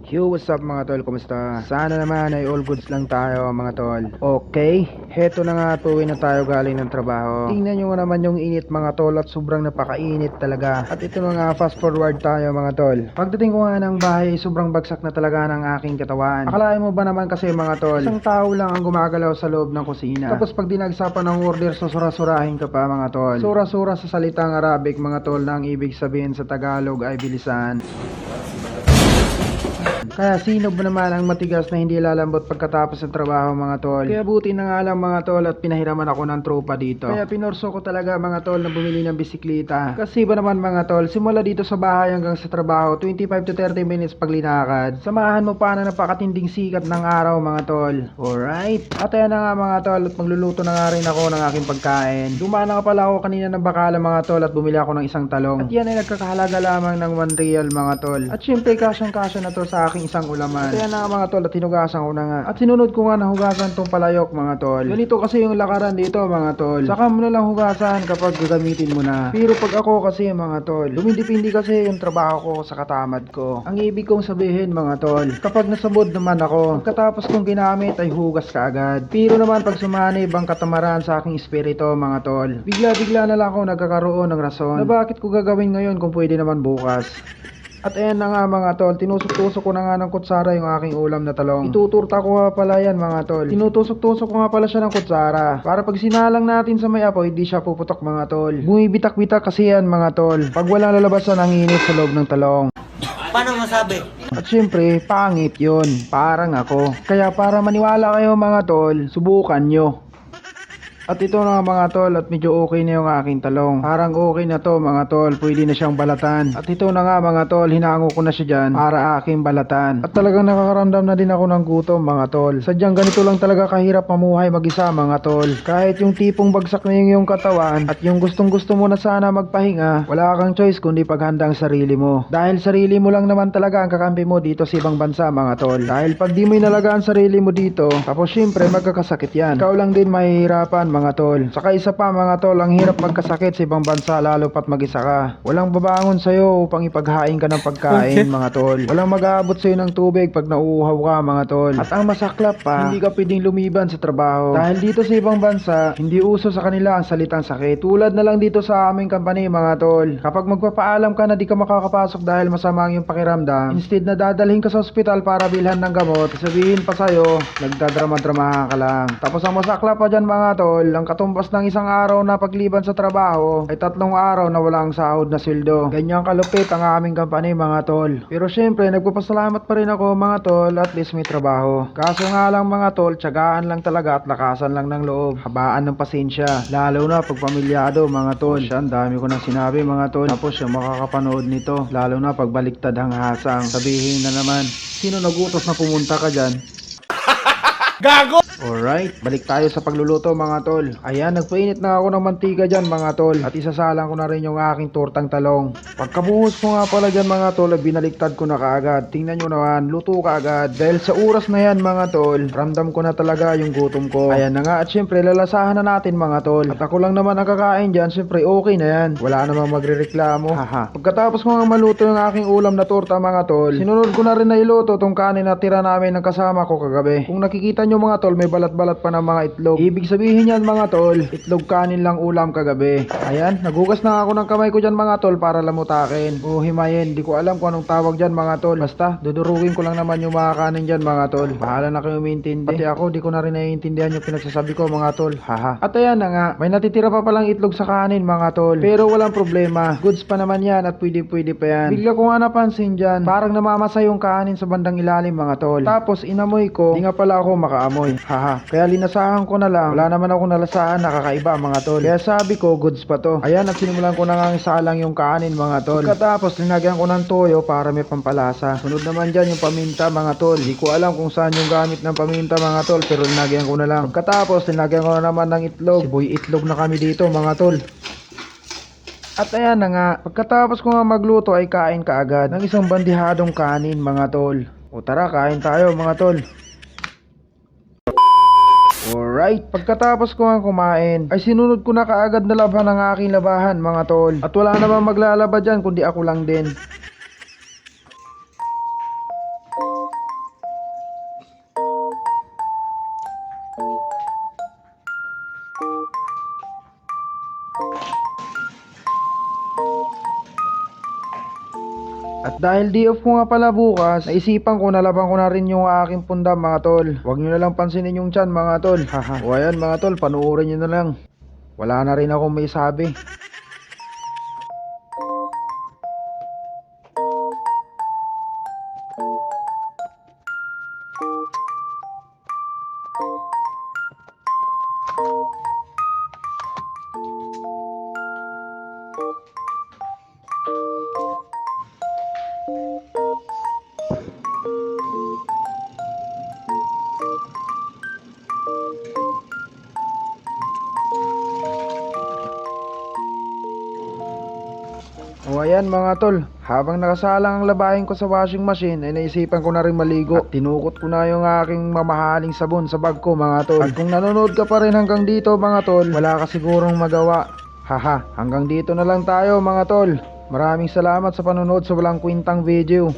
Yo, what's up mga tol? Kumusta? Sana naman ay all goods lang tayo mga tol. Okay, heto na nga, tuwi na tayo galing ng trabaho. Tingnan nyo nga naman yung init mga tol at sobrang napakainit talaga. At ito na nga, fast forward tayo mga tol. Pagdating ko nga ng bahay, sobrang bagsak na talaga ng aking katawan. Akalain mo ba naman kasi mga tol, isang tao lang ang gumagalaw sa loob ng kusina. Tapos pag dinagsapan ng order, susura-surahin ka pa mga tol. Sura-sura sa salitang Arabic mga tol na ang ibig sabihin sa Tagalog ay bilisan. Kaya sino ba naman ang matigas na hindi lalambot pagkatapos ng trabaho mga tol? Kaya buti na nga lang mga tol at pinahiraman ako ng tropa dito. Kaya pinorso ko talaga mga tol na bumili ng bisikleta. Kasi ba naman mga tol, simula dito sa bahay hanggang sa trabaho, 25 to 30 minutes paglinakad. Samahan mo pa na napakatinding sikat ng araw mga tol. Alright? At ayan na nga mga tol at magluluto na nga rin ako ng aking pagkain. Dumaan na nga pala ako kanina ng bakala mga tol at bumili ako ng isang talong. At yan ay nagkakahalaga lamang ng 1 real mga tol. At syempre kasyang-kasya na to sa aking isang ulaman. Kaya na mga tol at hinugasan ko na nga. At sinunod ko nga na hugasan tong palayok mga tol. Ganito kasi yung lakaran dito mga tol. Saka mo na lang hugasan kapag gagamitin mo na. Pero pag ako kasi mga tol, dumidipindi kasi yung trabaho ko sa katamad ko. Ang ibig kong sabihin mga tol, kapag nasabod naman ako, pagkatapos kong ginamit ay hugas ka agad. Pero naman pag sumanib ang katamaran sa aking espiritu mga tol, bigla-bigla na lang ako nagkakaroon ng rason na bakit ko gagawin ngayon kung pwede naman bukas. At ayan na nga mga tol, tinusok-tusok ko na nga ng kutsara yung aking ulam na talong. Ituturta ko nga pala yan mga tol. Tinutusok-tusok ko nga pala siya ng kutsara. Para pag sinalang natin sa may apoy, hindi siya puputok mga tol. Bumibitak-bitak kasi yan mga tol. Pag walang lalabasan ang init sa loob ng talong. Paano masabi? At syempre, pangit yun. Parang ako. Kaya para maniwala kayo mga tol, subukan nyo. At ito na mga tol at medyo okay na yung aking talong. Parang okay na to mga tol, pwede na siyang balatan. At ito na nga mga tol, hinango ko na siya dyan para aking balatan. At talagang nakakaramdam na din ako ng gutom mga tol. Sadyang ganito lang talaga kahirap mamuhay mag-isa mga tol. Kahit yung tipong bagsak na yung iyong katawan at yung gustong gusto mo na sana magpahinga, wala kang choice kundi paghanda ang sarili mo. Dahil sarili mo lang naman talaga ang kakampi mo dito sa ibang bansa mga tol. Dahil pag di mo inalagaan ang sarili mo dito, tapos syempre magkakasakit yan. Ikaw lang din mahihirapan mga tol. Saka isa pa mga tol, ang hirap magkasakit sa ibang bansa lalo pat mag-isa ka. Walang babangon sa'yo upang ipaghain ka ng pagkain mga tol. Walang mag-aabot sa'yo ng tubig pag nauuhaw ka mga tol. At ang masaklap pa, hindi ka pwedeng lumiban sa trabaho. Dahil dito sa ibang bansa, hindi uso sa kanila ang salitang sakit. Tulad na lang dito sa aming company mga tol. Kapag magpapaalam ka na di ka makakapasok dahil masama ang iyong pakiramdam, instead na dadalhin ka sa ospital para bilhan ng gamot, sabihin pa sa'yo, nagdadrama-drama ka lang. Tapos ang masaklap pa dyan mga tol, ang katumbas ng isang araw na pagliban sa trabaho ay 3 araw na walang sahod na sweldo. Ganyan kalupit ang aming company mga tol. Pero syempre nagpapasalamat pa rin ako mga tol, at least may trabaho. Kaso nga lang mga tol, tiyagaan lang talaga at lakasan lang ng loob. Habaan ng pasensya. Lalo na pag pamilyado mga tol. Siya, ang dami ko nang sinabi mga tol. Tapos yung makakapanood nito. Lalo na pag baliktad ang hasang. Sabihin na naman, sino nagutos na pumunta ka dyan? Gago! Alright, balik tayo sa pagluluto mga tol. Ayan, nagpainit na ako ng mantika dyan mga tol. At isasalang ko na rin yung aking tortang talong. Pagkabuhos ko nga pala dyan mga tol, binaliktad ko na kaagad. Tingnan nyo naman, luto kaagad. Dahil sa oras na yan mga tol, ramdam ko na talaga yung gutom ko. Ayan na nga, at syempre lalasahan na natin mga tol. At ako lang naman ang kakain dyan, syempre okay na yan. Wala namang magrereklamo. Haha. Pagkatapos ko nga maluto yung aking ulam na torta mga tol, sinunod ko na rin na iluto tong kanin na tira namin ng kasama ko kagabi. Kung nakikita nyo mga tol, may balat-balat pa ng mga itlog. Ibig sabihin yan mga tol, itlog kanin lang ulam kagabi. Ayan, nagugas na ako ng kamay ko dyan mga tol para lamutakin o himayin. Di ko alam kung anong tawag dyan mga tol. Basta, dudurugin ko lang naman yung mga kanin dyan mga tol. Bahala na kayo umintindi. Pati ako, di ko na rin naiintindihan yung pinagsasabi ko mga tol. Haha. At ayan na nga, may natitira pa palang itlog sa kanin mga tol. Pero walang problema. Goods pa naman yan at pwede pa yan. Bigla ko nga napansin dyan, parang namamasa yung kanin sa bandang ilalim mga tol. Tapos inamoy ko, di nga pala ako makaamoy. Haha. Kaya linasahan ko na lang. Wala naman ako nalasahan, nakakaiba mga tol. Kaya sabi ko, goods pa to. Ayan, at sinimulan ko na nga isalang yung kanin mga tol. Pagkatapos, linagyan ko ng toyo para may pampalasa. Sunod naman dyan yung paminta mga tol. Di ko alam kung saan yung gamit ng paminta mga tol, pero linagyan ko na lang. Pagkatapos, linagyan ko na naman ng itlog. Siboy itlog na kami dito mga tol. At ayan na nga, pagkatapos ko nga magluto ay kain ka agad ng isang bandihadong kanin mga tol. O tara, kain tayo mga tol. Alright, pagkatapos ko nga kumain, ay sinunod ko na kaagad na laban ng aking labahan mga tol. At wala namang maglalaba dyan kundi ako lang din. Dahil day off ko nga pala bukas, naisipan ko nalaban ko na rin yung aking punda mga tol. Huwag nyo na lang pansinin yung tiyan mga tol. Haha. O ayan mga tol, panuorin nyo na lang. Wala na rin ako may sabi. O ayan mga tol, habang nakasalang ang labahin ko sa washing machine ay naisipan ko na rin maligo at tinukot ko na yung aking mamahaling sabon sa bag ko mga tol. At kung nanonood ka pa rin hanggang dito mga tol, wala ka sigurong magawa. Haha, hanggang dito na lang tayo mga tol. Maraming salamat sa panonood sa walang kwintang video.